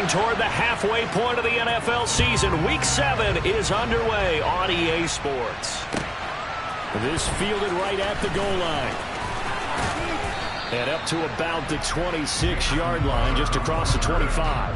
Marching toward the halfway point of the NFL season. Week 7 is underway on EA Sports. This fielded right at the goal line. And up to about the 26-yard line, just across the 25.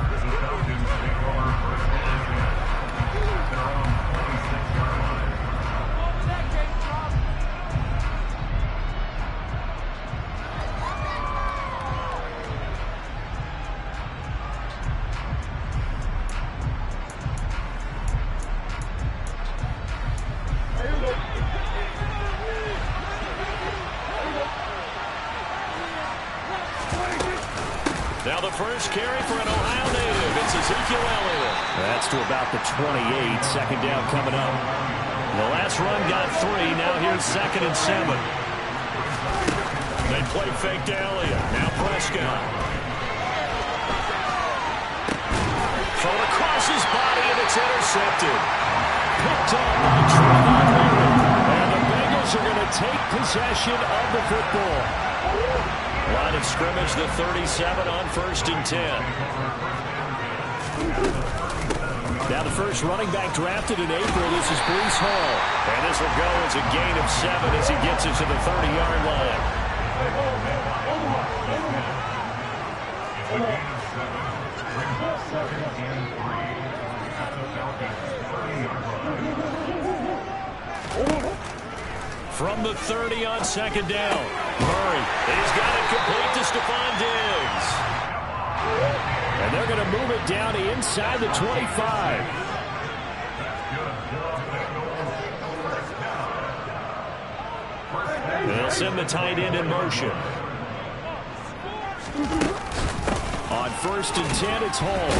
Now the first carry for an Ohio native. It's Ezekiel Elliott. That's to about the 28. Second down coming up. The last run got 3. Now here's 2nd and 7. They play fake to Elliott. Now Prescott. Thrown across his body, and it's intercepted. Picked up by Trevor Henry. And the Bengals are going to take possession of the football. Line of scrimmage, the 37 on 1st and 10. Now the first running back drafted in April, this is Breece Hall. And this will go as a gain of 7 as he gets it to the 30-yard line. From the 30 on 2nd down. Murray, he's got it complete to Stephon Diggs. And they're going to move it down to inside the 25. They'll send the tight end in motion. On 1st and 10, it's Hall.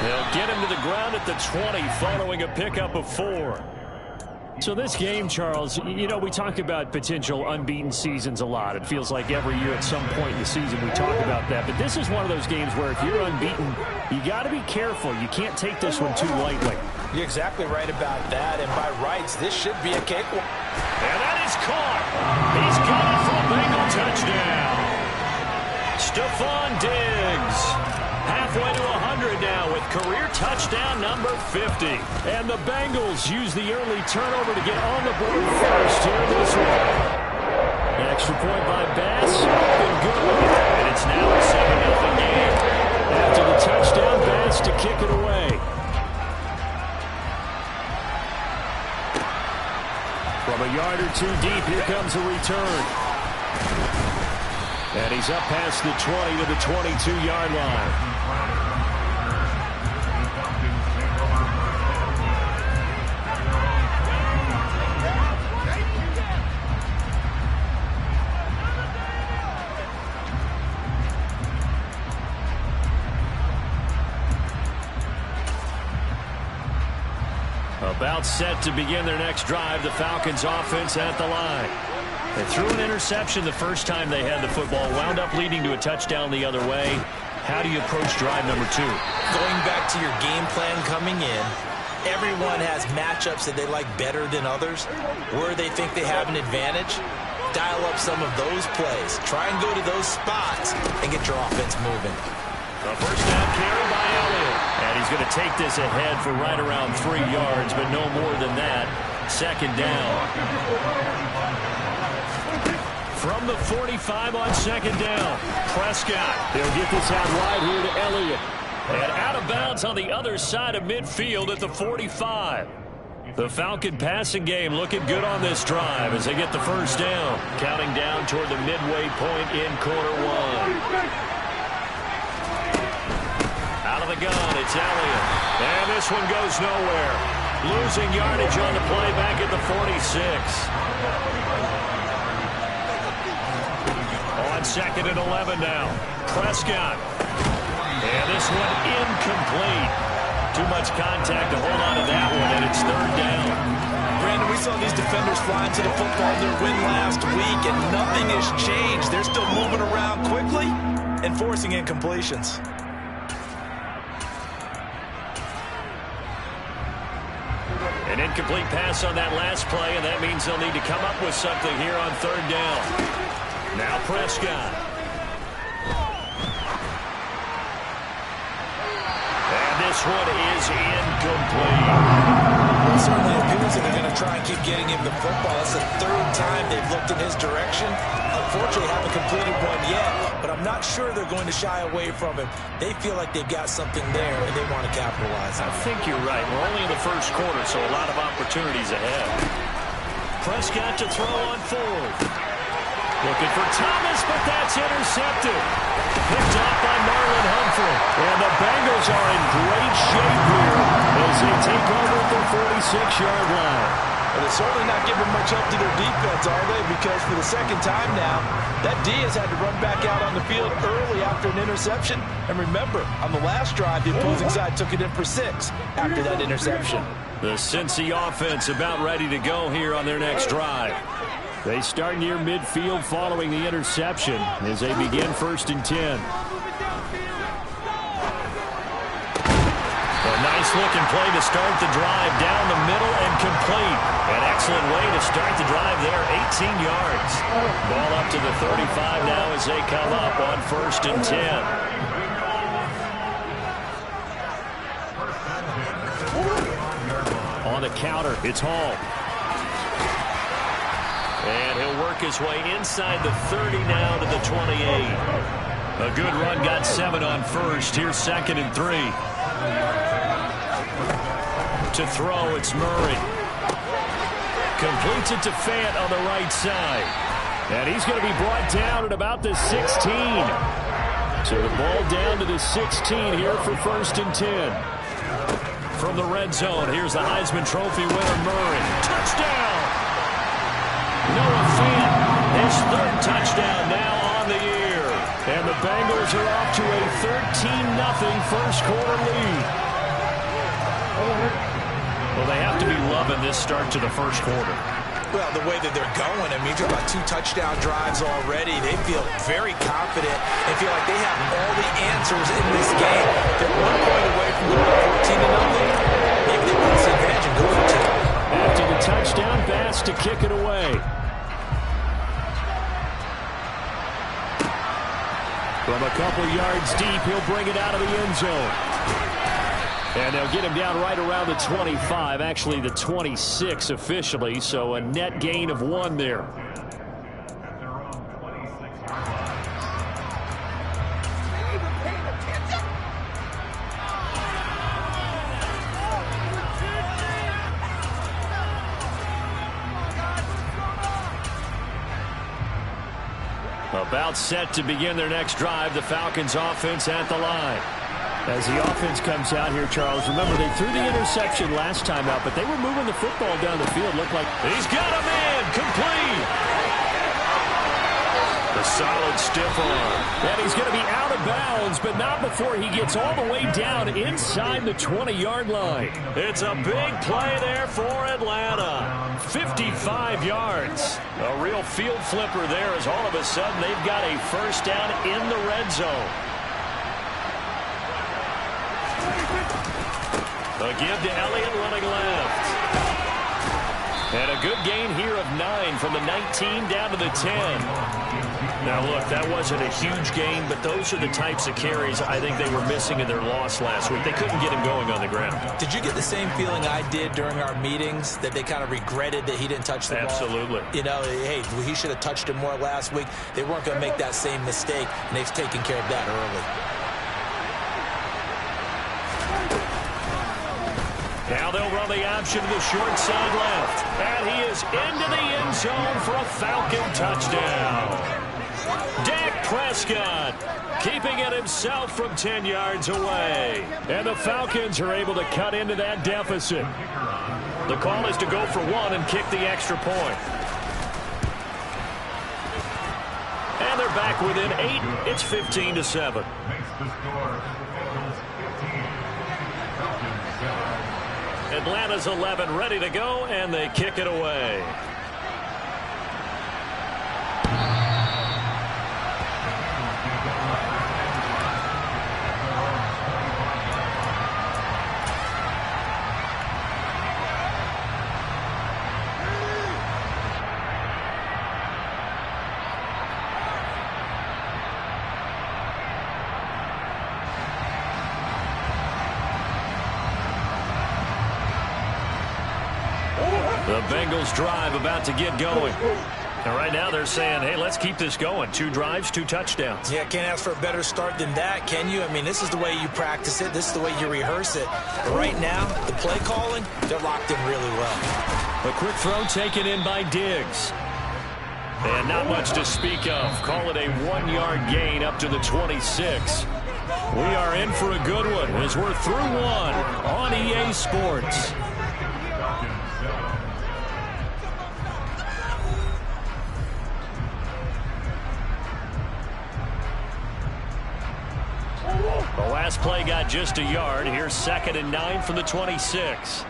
They'll get him to the ground at the 20 following a pickup of 4. So this game, Charles, you know, we talk about potential unbeaten seasons a lot. It feels like every year at some point in the season we talk about that. But this is one of those games where if you're unbeaten, you got to be careful. You can't take this one too lightly. You're exactly right about that. And by rights, this should be a cakewalk. And that is caught. He's got it for a Bengal touchdown. Stephon Diggs. Halfway to 100 now with career touchdown number 50. And the Bengals use the early turnover to get on the board first here in this one. Extra point by Bass. Been good. And it's now a 7-0 game. After the touchdown, Bass to kick it away. From a yard or 2 deep, here comes a return. And he's up past the 20 to the 22-yard line. About set to begin their next drive, the Falcons offense at the line. They threw an interception the first time they had the football, wound up leading to a touchdown the other way. How do you approach drive number 2? Going back to your game plan coming in, everyone has matchups that they like better than others. Where they think they have an advantage, dial up some of those plays. Try and go to those spots and get your offense moving. The first down carry by Elliott. And he's going to take this ahead for right around 3 yards, but no more than that. 2nd down. From the 45 on 2nd down, Prescott. They'll get this out wide here to Elliott. And out of bounds on the other side of midfield at the 45. The Falcon passing game looking good on this drive as they get the first down. Counting down toward the midway point in quarter 1. Out of the gun, it's Elliott. And this one goes nowhere. Losing yardage on the play back at the 46. On 2nd and 11 now. Prescott. And this one incomplete. Too much contact to hold on to that one, and it's 3rd down. Brandon, we saw these defenders flying to the football in their win last week, and nothing has changed. They're still moving around quickly and forcing incompletions. An incomplete pass on that last play, and that means they'll need to come up with something here on 3rd down. Now Prescott. this one is incomplete. Well, it certainly appears that they're going to try and keep getting him the football. That's the third time they've looked in his direction. Unfortunately, haven't completed one yet, but I'm not sure they're going to shy away from him. They feel like they've got something there, and they want to capitalize on it. I think you're right. We're only in the first quarter, so a lot of opportunities ahead. Prescott to throw on fourth. Looking for Thomas, but that's intercepted. Picked off by Marlon Humphrey. And the Bengals are in great shape here as they take over at the 46-yard line. Well, they're certainly not giving much up to their defense, are they? Because for the second time now, that D has had to run back out on the field early after an interception. And remember, on the last drive, the opposing side took it in for 6 after that interception. The Cincy offense about ready to go here on their next drive. They start near midfield following the interception as they begin 1st and 10. A nice-looking play to start the drive down the middle and complete. An excellent way to start the drive there, 18 yards. Ball up to the 35 now as they come up on 1st and 10. On the counter, it's Hall. And he'll work his way inside the 30 now to the 28. A good run, got 7 on first. Here's 2nd and 3. To throw, it's Murray. Completes it to Fant on the right side. And he's going to be brought down at about the 16. So the ball down to the 16 here for 1st and 10. From the red zone, here's the Heisman Trophy winner, Murray. Touchdown! Noah Fant, his 3rd touchdown now on the year. And the Bengals are off to a 13-0 first quarter lead. Well, they have to be loving this start to the first quarter. Well, the way that they're going, I mean, you're about 2 touchdown drives already. They feel very confident and feel like they have all the answers in this game. They're 1 point away from going 14-0. Maybe they put this advantage and go for 2. After the touchdown pass to kick it away. From a couple yards deep, he'll bring it out of the end zone. And they'll get him down right around the 25, actually the 26 officially, so a net gain of 1 there. About set to begin their next drive, the Falcons offense at the line. As the offense comes out here, Charles, remember they threw the interception last time out, but they were moving the football down the field. Looked like he's got a man, complete. The solid stiff arm. And he's going to be out of bounds, but not before he gets all the way down inside the 20-yard line. It's a big play there for Atlanta. 55 yards. A real field flipper there as all of a sudden they've got a first down in the red zone. A give to Elliott running left. And a good gain here of 9 from the 19 down to the 10. Now, look, that wasn't a huge gain, but those are the types of carries I think they were missing in their loss last week. They couldn't get him going on the ground. Did you get the same feeling I did during our meetings, that they kind of regretted that he didn't touch the ball? Absolutely. You know, hey, he should have touched it more last week. They weren't going to make that same mistake, and they've taken care of that early. Now they'll run the option to the short side left. And he is into the end zone for a Falcon touchdown. Dak Prescott keeping it himself from 10 yards away. And the Falcons are able to cut into that deficit. The call is to go for 1 and kick the extra point. And they're back within 8. It's 15-7. Atlanta's 11 ready to go, and they kick it away. The Bengals drive about to get going. And right now they're saying, hey, let's keep this going. 2 drives, 2 touchdowns. Yeah, can't ask for a better start than that, can you? I mean, this is the way you practice it. This is the way you rehearse it. But right now, the play calling, they're locked in really well. A quick throw taken in by Diggs. And not much to speak of. Call it a 1-yard gain up to the 26. We are in for a good one as we're through 1 on EA Sports. The last play got just a yard. Here's 2nd and 9 from the 26.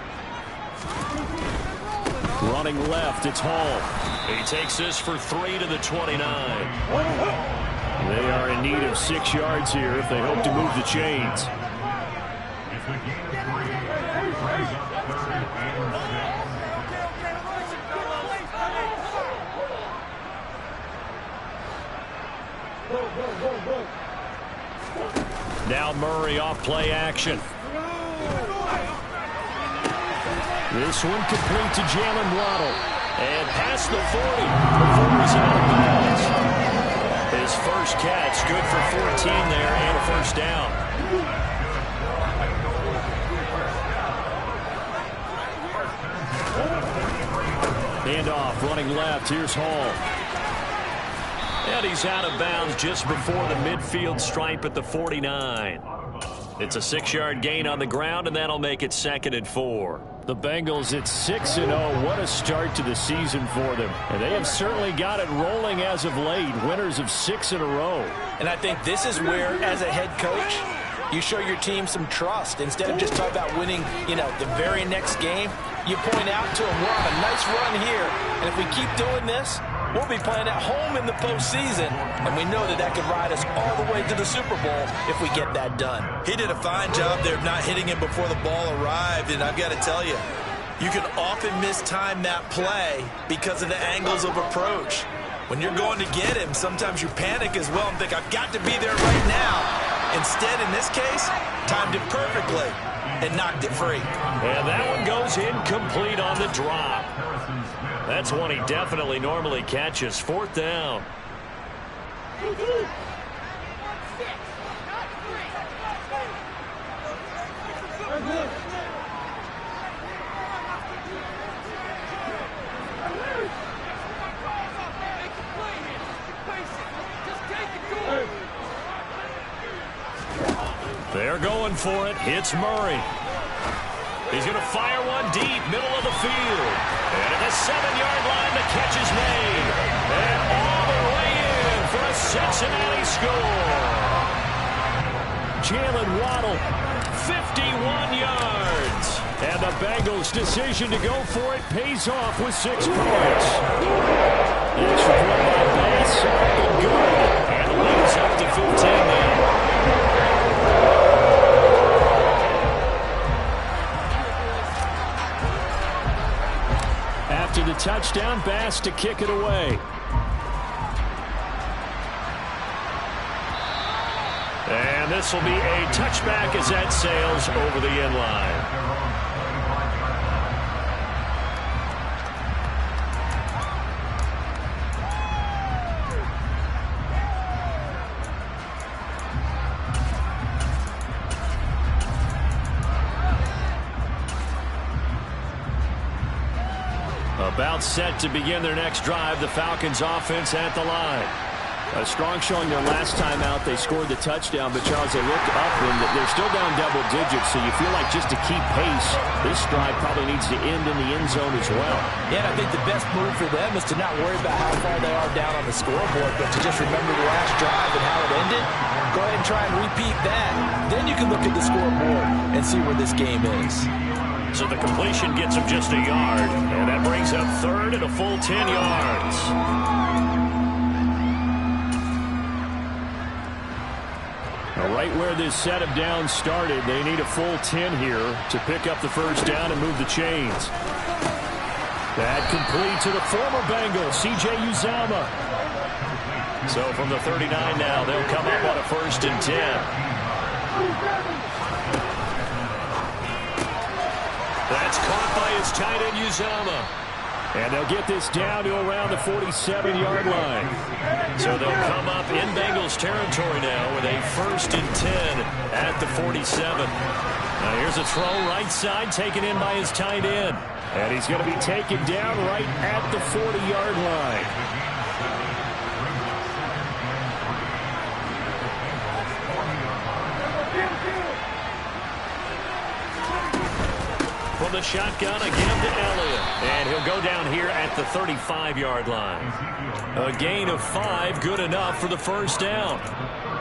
Running left, it's Hall. He takes this for 3 to the 29. They are in need of 6 yards here if they hope to move the chains. Now Murray off play action. This one complete to Jalen Waddle. And past the 40 before he's out of bounds. His first catch, good for 14 there and a first down. Handoff, running left. Here's Hall. And he's out of bounds just before the midfield stripe at the 49. It's a 6-yard gain on the ground, and that'll make it 2nd and 4. The Bengals at 6-0. What a start to the season for them. And they have certainly got it rolling as of late. Winners of 6 in a row. And I think this is where, as a head coach, you show your team some trust. Instead of just talking about winning, the very next game, you point out to them, we're on a nice run here. And if we keep doing this, we'll be playing at home in the postseason, and we know that could ride us all the way to the Super Bowl if we get that done. He did a fine job there of not hitting him before the ball arrived, and I've got to tell you, you can often mistime that play because of the angles of approach. When you're going to get him, sometimes you panic as well and think, I've got to be there right now. Instead, in this case, timed it perfectly and knocked it free. And that one goes incomplete on the drop. That's one he definitely normally catches. 4th down. They're going for it. Hits Murray. He's going to fire one deep, middle of the field. And at the 7-yard line, the catch is made. And all the way in for a Cincinnati score. Jalen Waddle, 51 yards. And the Bengals' decision to go for it pays off with 6 points. Extra point by Bass, and good. And the lead is up to 15 now. After the touchdown, Bass to kick it away. And this will be a touchback as that sails over the end line. About set to begin their next drive, the Falcons offense at the line. A strong showing their last time out. They scored the touchdown, but Charles, they looked up and they're still down double digits, so you feel like just to keep pace, this drive probably needs to end in the end zone as well. Yeah, I think the best move for them is to not worry about how far they are down on the scoreboard, but to just remember the last drive and how it ended. Go ahead and try and repeat that. Then you can look at the scoreboard and see where this game is. So the completion gets him just a yard, and that brings up 3rd and a full 10 yards. Now right where this set of downs started, they need a full 10 here to pick up the first down and move the chains. That complete to the former Bengal, C.J. Uzomah. So from the 39 now, they'll come up on a 1st and 10. That's caught by his tight end, Uzomah. And they'll get this down to around the 47-yard line. So they'll come up in Bengals territory now with a 1st and 10 at the 47. Now here's a throw right side taken in by his tight end. And he's going to be taken down right at the 40-yard line. From the shotgun again to Elliott. And he'll go down here at the 35-yard line. A gain of 5, good enough for the first down.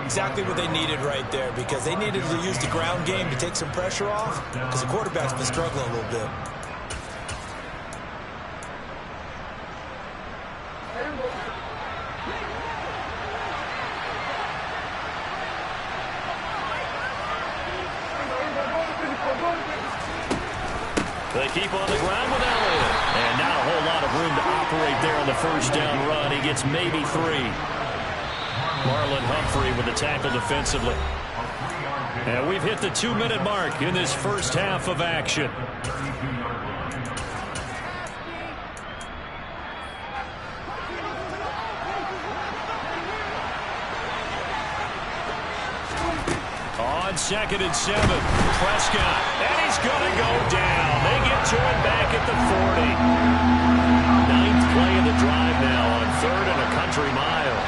Exactly what they needed right there, because they needed to use the ground game to take some pressure off, because the quarterback's been struggling a little bit. They keep on the ground with Elliott. And not a whole lot of room to operate there on the first down run. He gets maybe 3. Marlon Humphrey with the tackle defensively. And we've hit the 2-minute mark in this first half of action. On 2nd and 7, Prescott, and he's going to go down. They get to him back at the 40. 9th play of the drive now on 3rd and a country mile.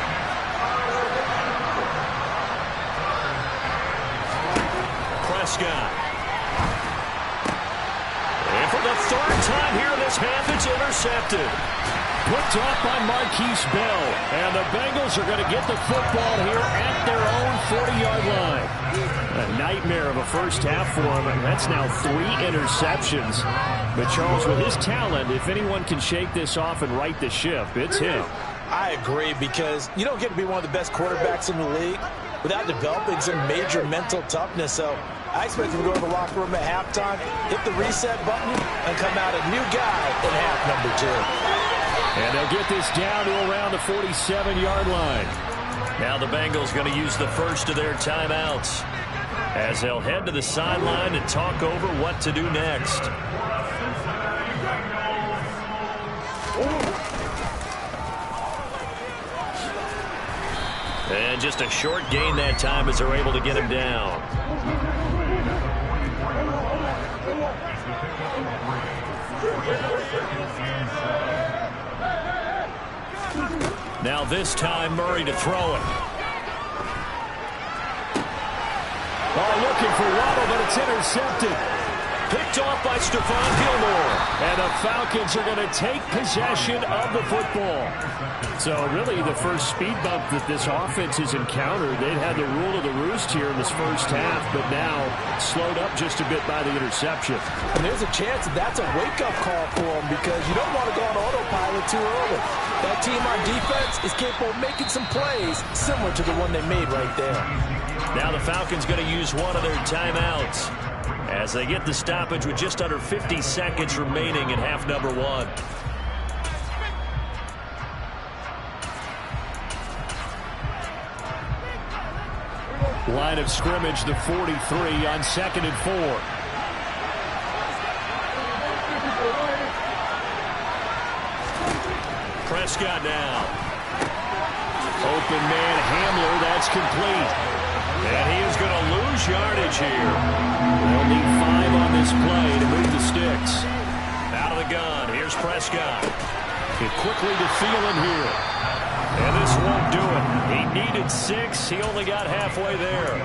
Prescott. And for the 3rd time here in this half, it's intercepted. Picked off by Marquise Bell. And the Bengals are going to get the football here at their own 40-yard line. A nightmare of a first half for him, and that's now 3 interceptions. But Charles, with his talent, if anyone can shake this off and right the ship, it's him. I agree, because you don't get to be one of the best quarterbacks in the league without developing some major mental toughness. So I expect him to go to the locker room at halftime, hit the reset button, and come out a new guy in half number 2. And they'll get this down to around the 47-yard line. Now the Bengals going to use the first of their timeouts as they'll head to the sideline and talk over what to do next. And just a short gain that time as they're able to get him down. Now this time Murray to throw it. Oh, looking for Waddle, but it's intercepted. Picked off by Stephon Gilmore. And the Falcons are going to take possession of the football. So really the first speed bump that this offense has encountered. They'd had the rule of the roost here in this first half, but now slowed up just a bit by the interception. And there's a chance that that's a wake-up call for them, because you don't want to go on autopilot too early. That team on defense is capable of making some plays similar to the one they made right there. Now the Falcons going to use one of their timeouts as they get the stoppage with just under 50 seconds remaining in half number 1. Line of scrimmage, the 43 on 2nd and 4. Prescott now. Open man Hamler, that's complete. And he is going to lose yardage here. They'll need 5 on this play to move the sticks. Out of the gun, here's Prescott. Get quickly to Thielen here. And this won't do it. He needed 6. He only got halfway there.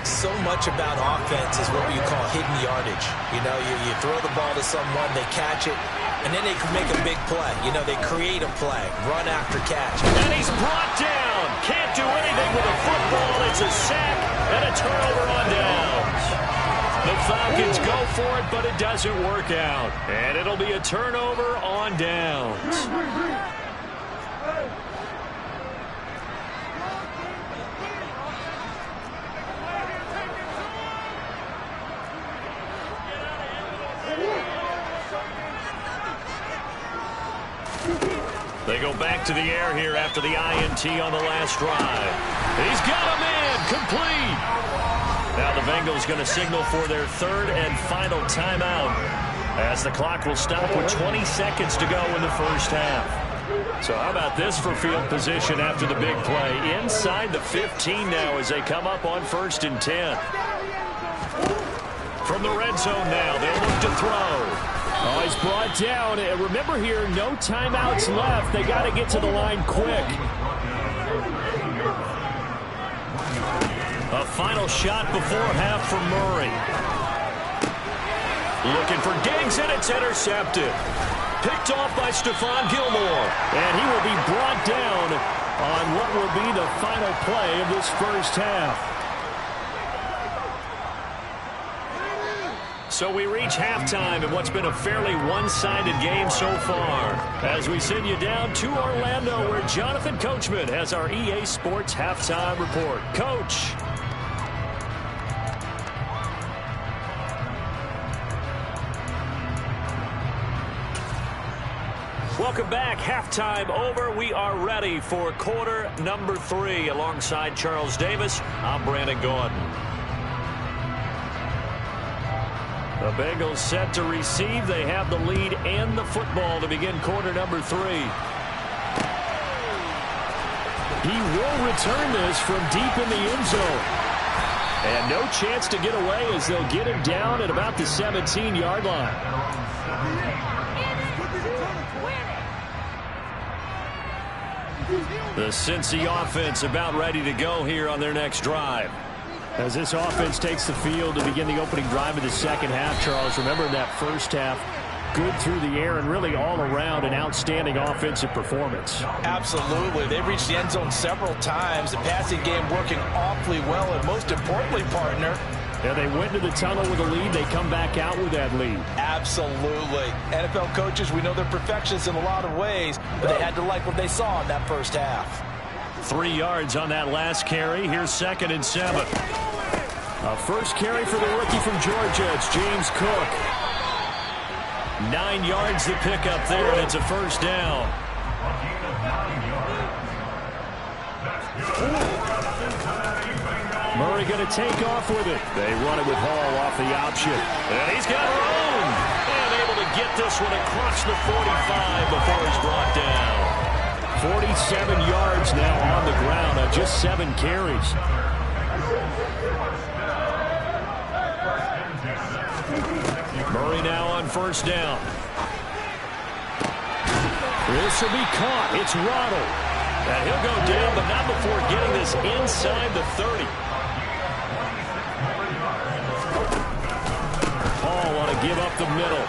So much about offense is what you call hidden yardage. You know, you throw the ball to someone, they catch it, and then they can make a big play. You know, they create a play, run after catch. And he's brought down. Can't do anything with a football. It's a sack and a turnover on downs. The Falcons go for it, but it doesn't work out. And it'll be a turnover on downs. They go back to the air here after the INT on the last drive. He's got a man, complete. Now the Bengals going to signal for their 3rd and final timeout As the clock will stop with 20 seconds to go in the first half. So how about this for field position after the big play? Inside the 15 now as they come up on 1st and 10. From the red zone now, they'll look to throw. Oh, he's brought down. And remember here, no timeouts left. They got to get to the line quick. A final shot before half from Murray. Looking for Diggs, and it's intercepted. Picked off by Stephon Gilmore. And he will be brought down on what will be the final play of this first half. So we reach halftime in what's been a fairly one-sided game so far. As we send you down to Orlando, where Jonathan Coachman has our EA Sports Halftime Report. Coach. Welcome back. Halftime over. We are ready for quarter number 3. Alongside Charles Davis, I'm Brandon Gordon. The Bengals set to receive. They have the lead and the football to begin quarter number 3. He will return this from deep in the end zone. And no chance to get away as they'll get him down at about the 17-yard line. The Cincy offense about ready to go here on their next drive. As this offense takes the field to begin the opening drive of the second half, Charles, remember in that first half, good through the air and really all around an outstanding offensive performance. Absolutely. They've reached the end zone several times. The passing game working awfully well, and most importantly, partner, yeah, they went to the tunnel with a lead. They come back out with that lead. Absolutely. NFL coaches, we know they're perfectionists in a lot of ways, but they had to like what they saw in that first half. 3 yards on that last carry. Here's 2nd and 7. A first carry for the rookie from Georgia. It's James Cook. 9 yards to pick up there, and it's a first down. Murray going to take off with it. They run it with Hall off the option. And he's got room. And able to get this one across the 45 before he's brought down. 47 yards now on the ground on just 7 carries. Murray now on first down. This will be caught. It's Ronald. And he'll go down, but not before getting this inside the 30. Hall want to give up the middle.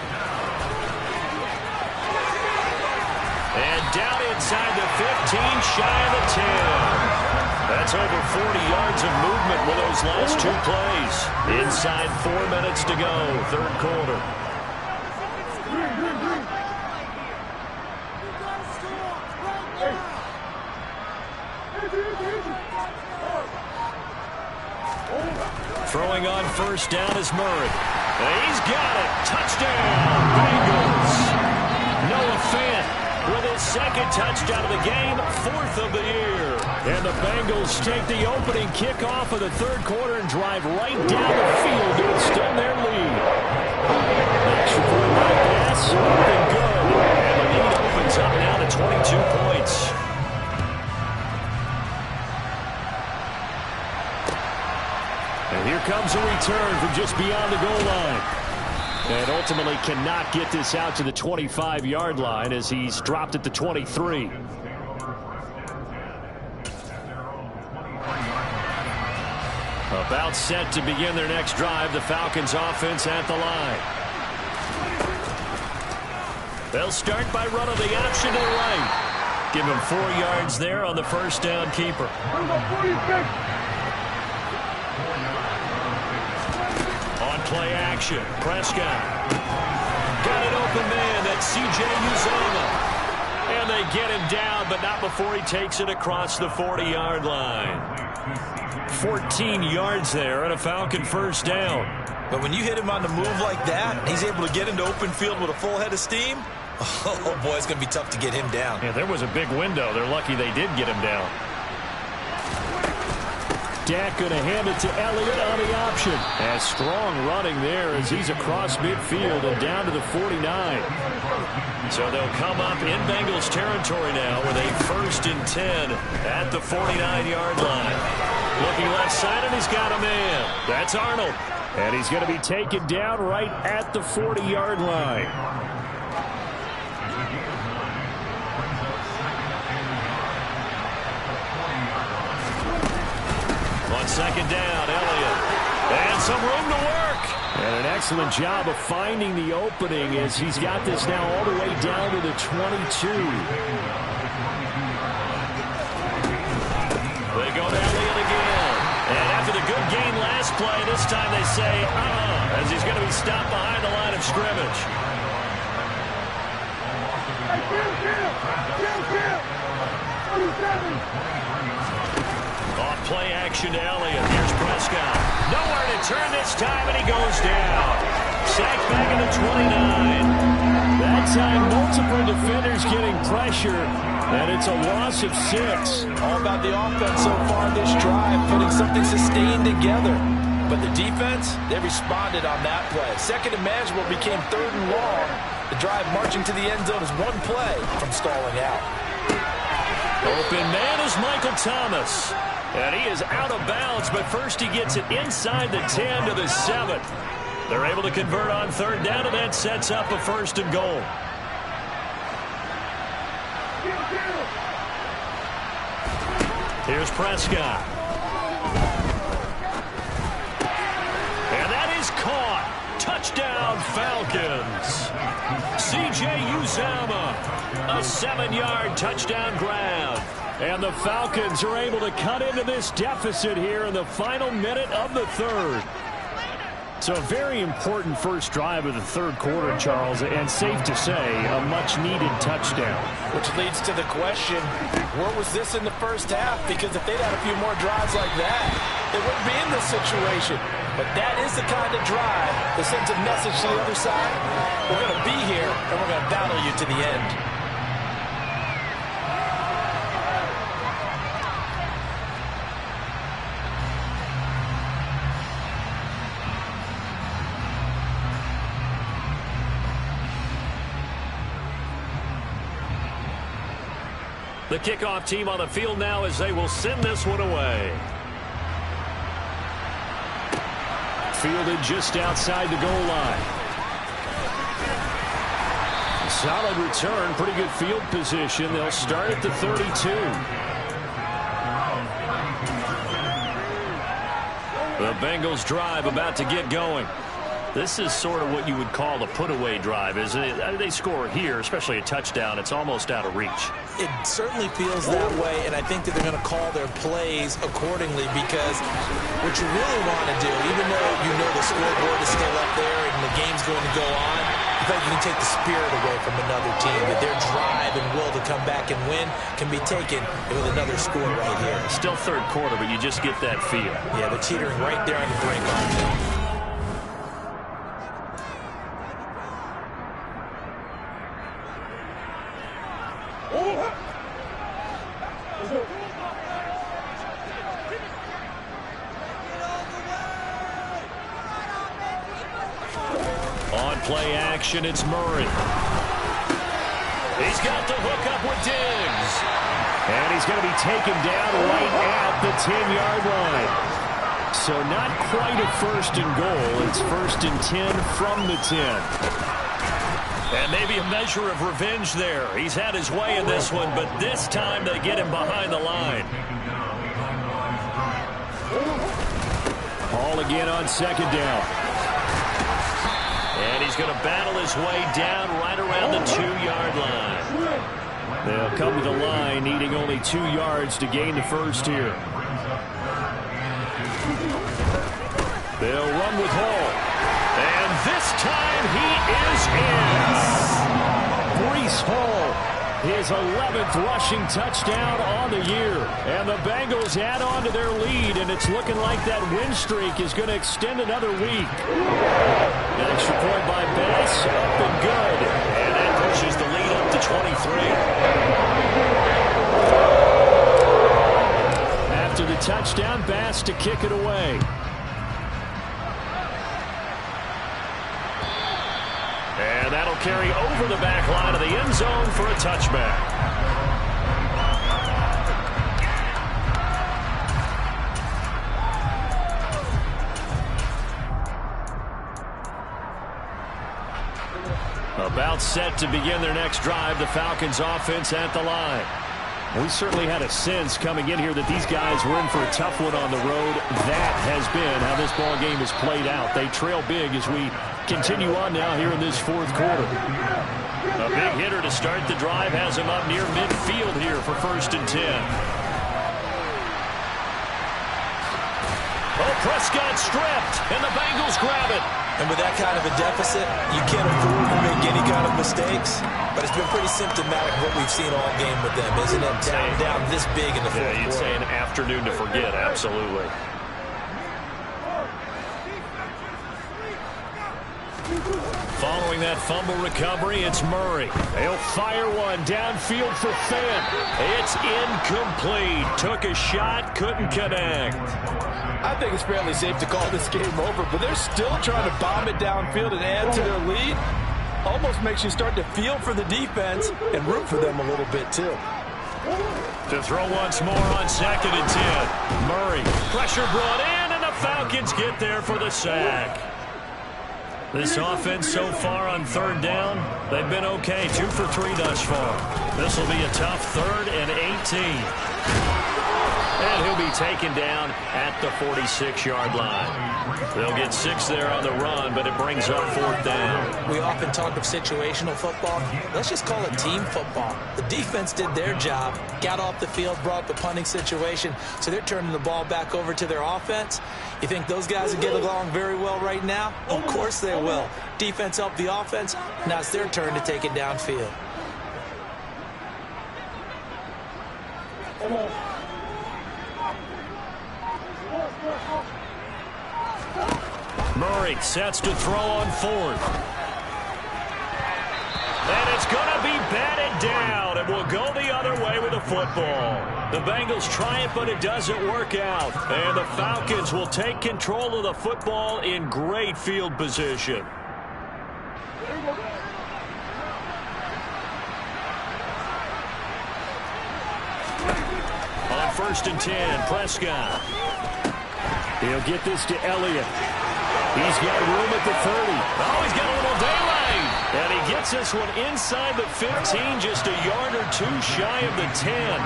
And down inside the 15, shy of the 10. That's over 40 yards of movement with those last 2 plays. Inside 4 minutes to go, third quarter. Throwing on first down is Murray. He's got it. Touchdown, Bengals. Noah Fant with his 2nd touchdown of the game, 4th of the year. And the Bengals take the opening kickoff of the third quarter and drive right down the field to extend their lead. Extra point by pass, up and good. And the lead opens up now to 22 points. And here comes a return from just beyond the goal line. And ultimately cannot get this out to the 25-yard line as he's dropped at the 23. About set to begin their next drive, the Falcons offense at the line. They'll start by running the option to the right. Give him 4 yards there on the first down keeper. On play action, Prescott. Got an open man, that's C.J. Uzomah. And they get him down, but not before he takes it across the 40-yard line. 14 yards there and a Falcon first down. But when you hit him on the move like that, he's able to get into open field with a full head of steam. Oh, boy, it's going to be tough to get him down. Yeah, there was a big window. They're lucky they did get him down. Dak going to hand it to Elliott on the option. And strong running there as he's across midfield and down to the 49. So they'll come up in Bengals territory now with a 1st and 10 at the 49-yard line. Looking left side, and he's got a man. That's Arnold. And he's going to be taken down right at the 40-yard line. On 2nd down, Elliott. And some room to work. And an excellent job of finding the opening as he's got this now all the way down to the 22. They go to Elliott again. And after the good gain last play, this time they say, as he's going to be stopped behind the line of scrimmage. Off play action to Elliott. Here's Prescott. Nowhere to turn this time, and he goes down. Sacked back at the 29. That time, multiple defenders getting pressure, and it's a loss of 6. All about the offense so far this drive, putting something sustained together. But the defense, they responded on that play. Second and manageable became 3rd and long. The drive marching to the end zone is one play from stalling out. Open man is Michael Thomas. And he is out of bounds, but first he gets it inside the 10 to the 7. They're able to convert on 3rd down, and that sets up a 1st and goal. Here's Prescott. And that is caught. Touchdown, Falcons. C.J. Uzomah. A 7-yard touchdown grab. And the Falcons are able to cut into this deficit here in the final minute of the 3rd. So a very important first drive of the 3rd quarter, Charles, and safe to say, a much-needed touchdown. Which leads to the question, where was this in the first half? Because if they'd had a few more drives like that, they wouldn't be in this situation. But that is the kind of drive that sends a message to the other side. We're going to be here, and we're going to battle you to the end. The kickoff team on the field now as they will send this one away. Fielded just outside the goal line. Solid return, pretty good field position. They'll start at the 32. The Bengals drive about to get going. This is sort of what you would call a put-away drive, isn't it? They score here, especially a touchdown. It's almost out of reach. It certainly feels that way, and I think that they're going to call their plays accordingly because what you really want to do, even though you know the scoreboard is still up there and the game's going to go on, I think you can take the spirit away from another team, that their drive and will to come back and win can be taken with another score right here. Still 3rd quarter, but you just get that feel. Yeah, they're teetering right there on the brink, aren't they? On play action, it's Murray. He's got the hook up with Diggs. And he's going to be taken down right at the 10-yard line. So not quite a 1st and goal. It's 1st and 10 from the 10. And maybe a measure of revenge there. He's had his way in this one, but this time they get him behind the line. Ball again on 2nd down. And he's going to battle his way down right around the 2-yard line. They'll come to the line needing only 2 yards to gain the 1st here. They'll run with Hall. And this time he is in. Breece Hall, his 11th rushing touchdown on the year. And the Bengals add on to their lead, and it's looking like that win streak is going to extend another week. An extra point by Bass, up and good. And that pushes the lead up to 23. After the touchdown, Bass to kick it away. And that'll carry over the back line of the end zone for a touchback. About set to begin their next drive, the Falcons offense at the line. We certainly had a sense coming in here that these guys were in for a tough one on the road. That has been how this ball game has played out. They trail big as we continue on now here in this fourth quarter. A big hitter to start the drive has him up near midfield here for 1st and 10. Oh, Prescott stripped, and the Bengals grab it. And with that kind of a deficit, you can't afford to make any kind of mistakes. But it's been pretty symptomatic of what we've seen all game with them, isn't it? Down this big in the fourth quarter. You'd say an afternoon to forget, absolutely. Following that fumble recovery, it's Murray. He'll fire one downfield for Finn. It's incomplete. Took a shot, couldn't connect. I think it's fairly safe to call this game over, but they're still trying to bomb it downfield and add to their lead. Almost makes you start to feel for the defense and root for them a little bit, too. To throw once more on 2nd and 10. Murray, pressure brought in, and the Falcons get there for the sack. This offense so far on 3rd down, they've been okay. 2 for 3 thus far. This will be a tough 3rd and 18. And he'll be taken down at the 46-yard line. They'll get 6 there on the run, but it brings up 4th down. We often talk of situational football. Let's just call it team football. The defense did their job, got off the field, brought the punting situation, so they're turning the ball back over to their offense. You think those guys will get along very well right now? Of course they will. Defense helped the offense. Now it's their turn to take it downfield. Murray sets to throw on 4th. And it's going to be batted down. It will go the other way with the football. The Bengals try it, but it doesn't work out. And the Falcons will take control of the football in great field position. On 1st and 10, Prescott. He'll get this to Elliott. He's got room at the 30. Oh, he's got a little daylight. And he gets this one inside the 15, just a yard or 2 shy of the 10.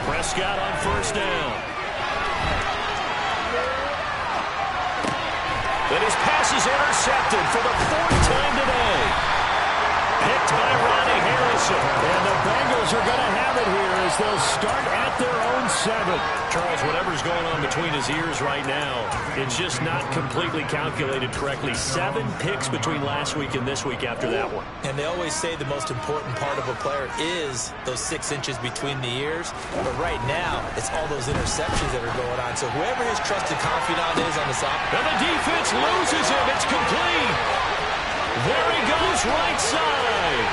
Prescott on 1st down. And his pass is intercepted for the 4th time today. Picked by Ronnie Harrison. And the Bengals are going to have it here as they'll start at their own 7. Charles, whatever's going on between his ears right now, it's just not completely calculated correctly. 7 picks between last week and this week after that one. And they always say the most important part of a player is those 6 inches between the ears. But right now, it's all those interceptions that are going on. So whoever his trusted confidant is on this offense. And the defense loses him. It's complete. There he goes, right side.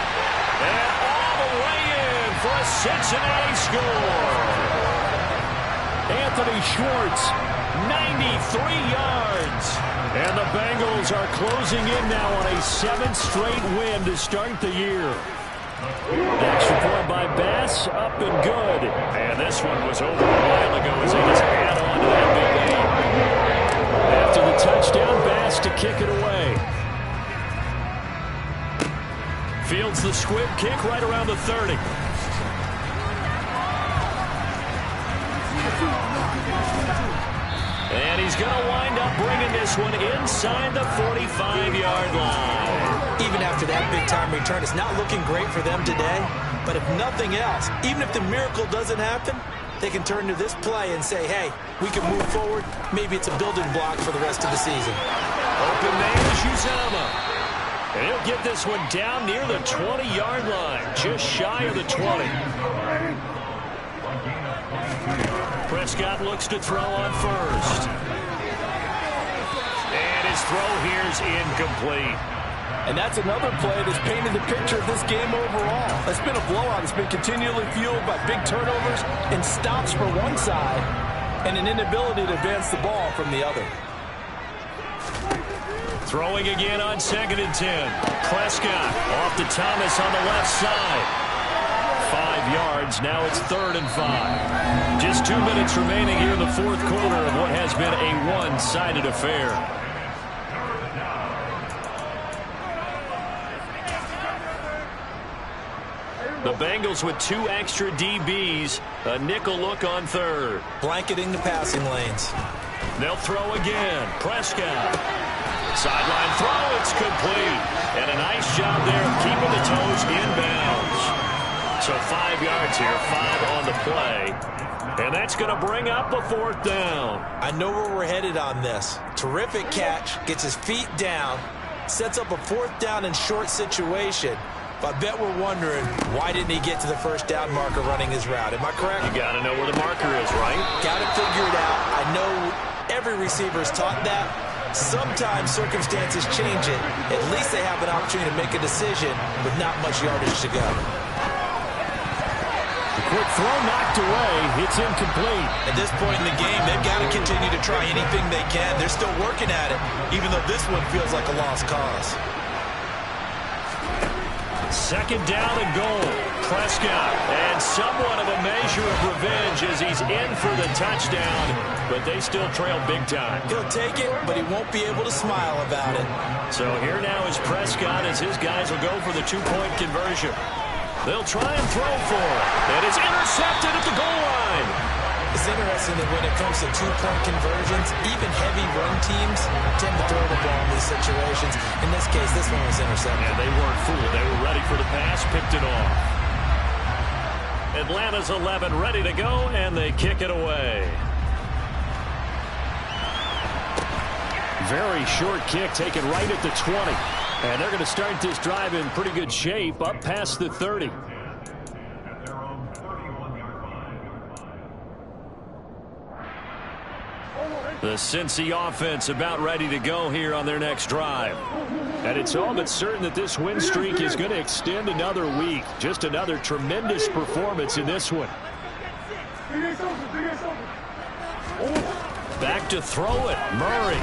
And all the way in for a Cincinnati score. Anthony Schwartz, 93 yards. And the Bengals are closing in now on a 7th straight win to start the year. Extra point by Bass, up and good. And this one was over a while ago as they just add on to that big lead. After the touchdown, Bass to kick it away. Fields the squib kick right around the 30. And he's going to wind up bringing this one inside the 45-yard line. Even after that big-time return, it's not looking great for them today. But if nothing else, even if the miracle doesn't happen, they can turn to this play and say, hey, we can move forward. Maybe it's a building block for the rest of the season. Open man is Uzomah. And he'll get this one down near the 20-yard line, just shy of the 20. Prescott looks to throw on 1st. And his throw here is incomplete. And that's another play that's painted the picture of this game overall. It's been a blowout. It's been continually fueled by big turnovers and stops for one side and an inability to advance the ball from the other. Throwing again on 2nd and 10. Prescott off to Thomas on the left side. 5 yards. Now it's 3rd and 5. Just 2 minutes remaining here in the fourth quarter of what has been a one-sided affair. The Bengals with 2 extra DBs. A nickel look on 3rd. Blanketing the passing lanes. They'll throw again. Prescott. Sideline throw. It's complete. And a nice job there of keeping the toes inbounds. So 5 yards here, 5 on the play. And that's going to bring up a 4th down. I know where we're headed on this. Terrific catch. Gets his feet down. Sets up a 4th down and short situation. But I bet we're wondering, why didn't he get to the first down marker running his route? Am I correct? You got to know where the marker is, right? Got to figure it out. I know every receiver is taught that. Sometimes circumstances change it. At least they have an opportunity to make a decision with not much yardage to go. The quick throw knocked away. It's incomplete. At this point in the game, they've got to continue to try anything they can. They're still working at it, even though this one feels like a lost cause. 2nd down and goal. Prescott, and somewhat of a measure of revenge as he's in for the touchdown, but they still trail big time. He'll take it, but he won't be able to smile about it. So here now is Prescott as his guys will go for the 2-point conversion. They'll try and throw for it, and it's intercepted at the goal line. It's interesting that when it comes to 2-point conversions, even heavy run teams tend to throw the ball in these situations. In this case, this one was intercepted. And they weren't fooled. They were ready for the pass, picked it off. Atlanta's 11 ready to go, and they kick it away. Very short kick taken right at the 20. And they're going to start this drive in pretty good shape up past the 30. The Cincy offense about ready to go here on their next drive. And it's all but certain that this win streak is going to extend another week. Just another tremendous performance in this one. Back to throw it. Murray.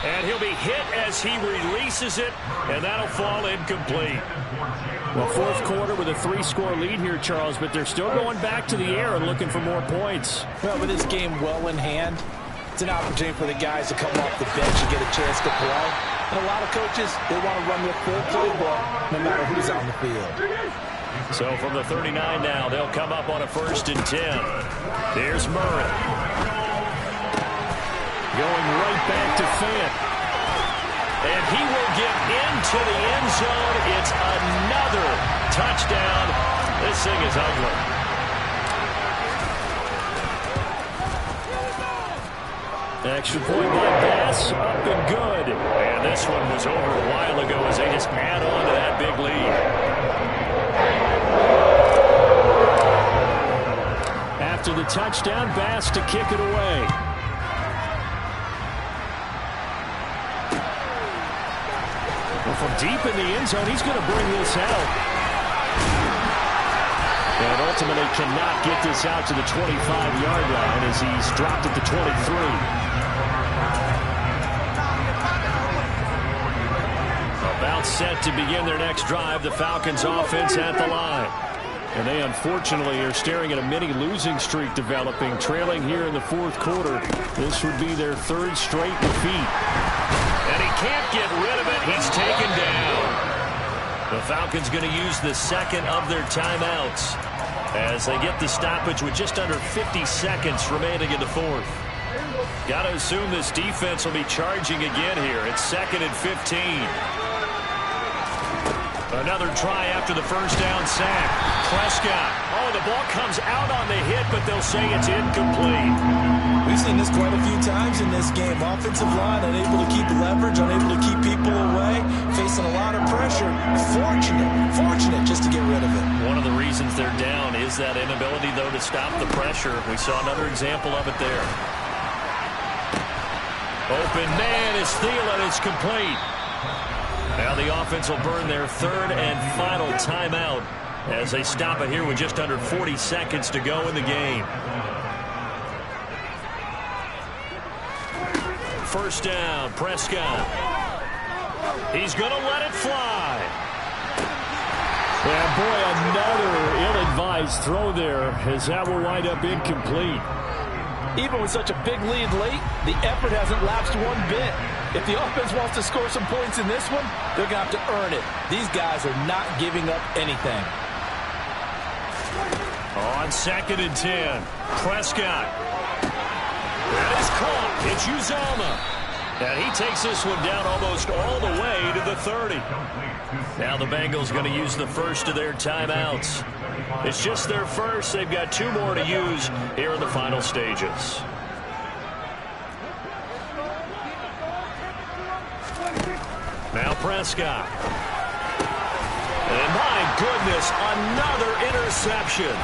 And he'll be hit as he releases it, and that'll fall incomplete. Well, fourth quarter with a 3-score lead here, Charles, but they're still going back to the air and looking for more points. Well, with this game well in hand, it's an opportunity for the guys to come off the bench and get a chance to play. And a lot of coaches, they want to run their full playbook no matter who's on the field. So from the 39 now, they'll come up on a 1st and 10. There's Murray. Going right back to Fant. And he will get into the end zone. It's another touchdown. This thing is ugly. Extra point by Bass, up and good. And this one was over a while ago as they just add on to that big lead. After the touchdown, Bass to kick it away. From deep in the end zone, he's going to bring this out. And ultimately cannot get this out to the 25-yard line as he's dropped at the 23. About set to begin their next drive, the Falcons offense at the line. And they unfortunately are staring at a mini losing streak developing, trailing here in the fourth quarter. This would be their 3rd straight defeat. And he can't get rid of it. He's taken down. The Falcons going to use the 2nd of their timeouts as they get the stoppage with just under 50 seconds remaining in the 4th. Got to assume this defense will be charging again here. It's 2nd and 15. Another try after the first down sack. Prescott. Oh, the ball comes out on the hit, but they'll say it's incomplete. We've seen this quite a few times in this game. Offensive line unable to keep leverage, unable to keep people away, facing a lot of pressure. Fortunate just to get rid of it. One of the reasons they're down is that inability, though, to stop the pressure. We saw another example of it there. Open man is Thielen. It's complete. Now the offense will burn their third and final timeout as they stop it here with just under 40 seconds to go in the game. First down, Prescott. He's going to let it fly. And boy, another ill-advised throw there as that will wind up incomplete. Even with such a big lead late, the effort hasn't lapsed one bit. If the offense wants to score some points in this one, they're going to have to earn it. These guys are not giving up anything. On 2nd and 10, Prescott. That is caught. It's Uzomah. And he takes this one down almost all the way to the 30. Now the Bengals going to use the first of their timeouts. It's just their first. They've got 2 more to use here in the final stages. Now Prescott. And my goodness, another interception.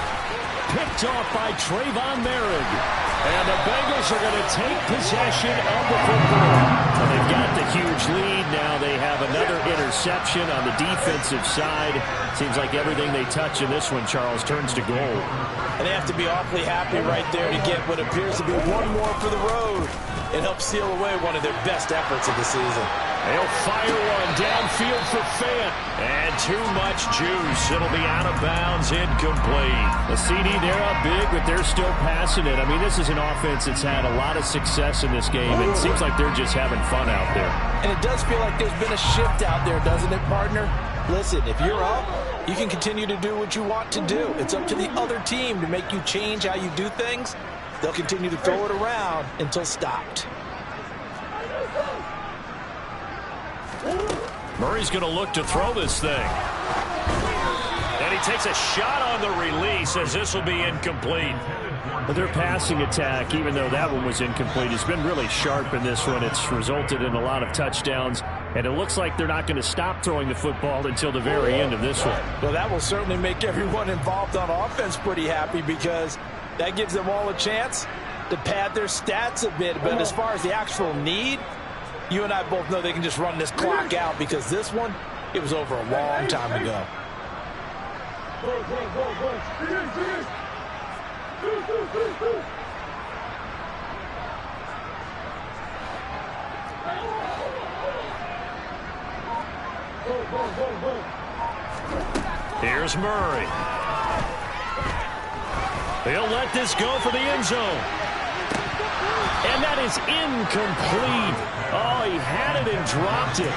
Picked off by Trayvon Merrick. And the Bengals are going to take possession of the football. And they've got the huge lead. Now they have another interception on the defensive side. Seems like everything they touch in this one, Charles, turns to gold. And they have to be awfully happy right there to get what appears to be one more for the road. It helps seal away one of their best efforts of the season. They'll fire one downfield for Fant. And too much juice. It'll be out of bounds, incomplete. The CD, they're up big, but they're still passing it. I mean, this is an offense that's had a lot of success in this game. And it seems like they're just having fun out there. And it does feel like there's been a shift out there, doesn't it, partner? Listen, if you're up, you can continue to do what you want to do. It's up to the other team to make you change how you do things. They'll continue to throw it around until stopped. Murray's going to look to throw this thing. And he takes a shot on the release as this will be incomplete. But their passing attack, even though that one was incomplete, has been really sharp in this one. It's resulted in a lot of touchdowns. And it looks like they're not going to stop throwing the football until the very end of this one. Well, that will certainly make everyone involved on offense pretty happy because that gives them all a chance to pad their stats a bit. But as far as the actual need, you and I both know they can just run this clock out because this one, it was over a long time ago. Here's Murray. He'll let this go for the end zone. And that is incomplete. Oh, he had it and dropped it.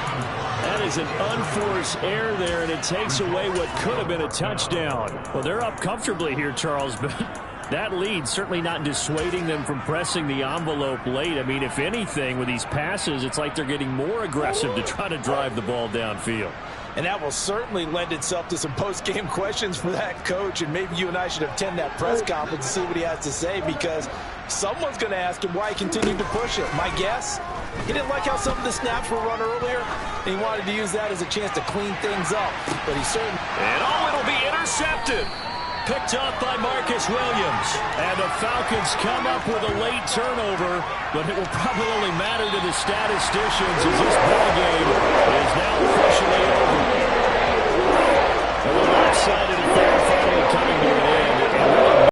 That is an unforced error there, and it takes away what could have been a touchdown. Well, they're up comfortably here, Charles, but that lead certainly not dissuading them from pressing the envelope late. I mean, if anything, with these passes, it's like they're getting more aggressive to try to drive the ball downfield. And that will certainly lend itself to some post-game questions for that coach, and maybe you and I should attend that press conference to see what he has to say because someone's going to ask him why he continued to push it. My guess, he didn't like how some of the snaps were run earlier, and he wanted to use that as a chance to clean things up. But he certainly... And it'll be intercepted. Picked up by Marcus Williams. And the Falcons come up with a late turnover, but it will probably only matter to the statisticians as this ball game is now officially over.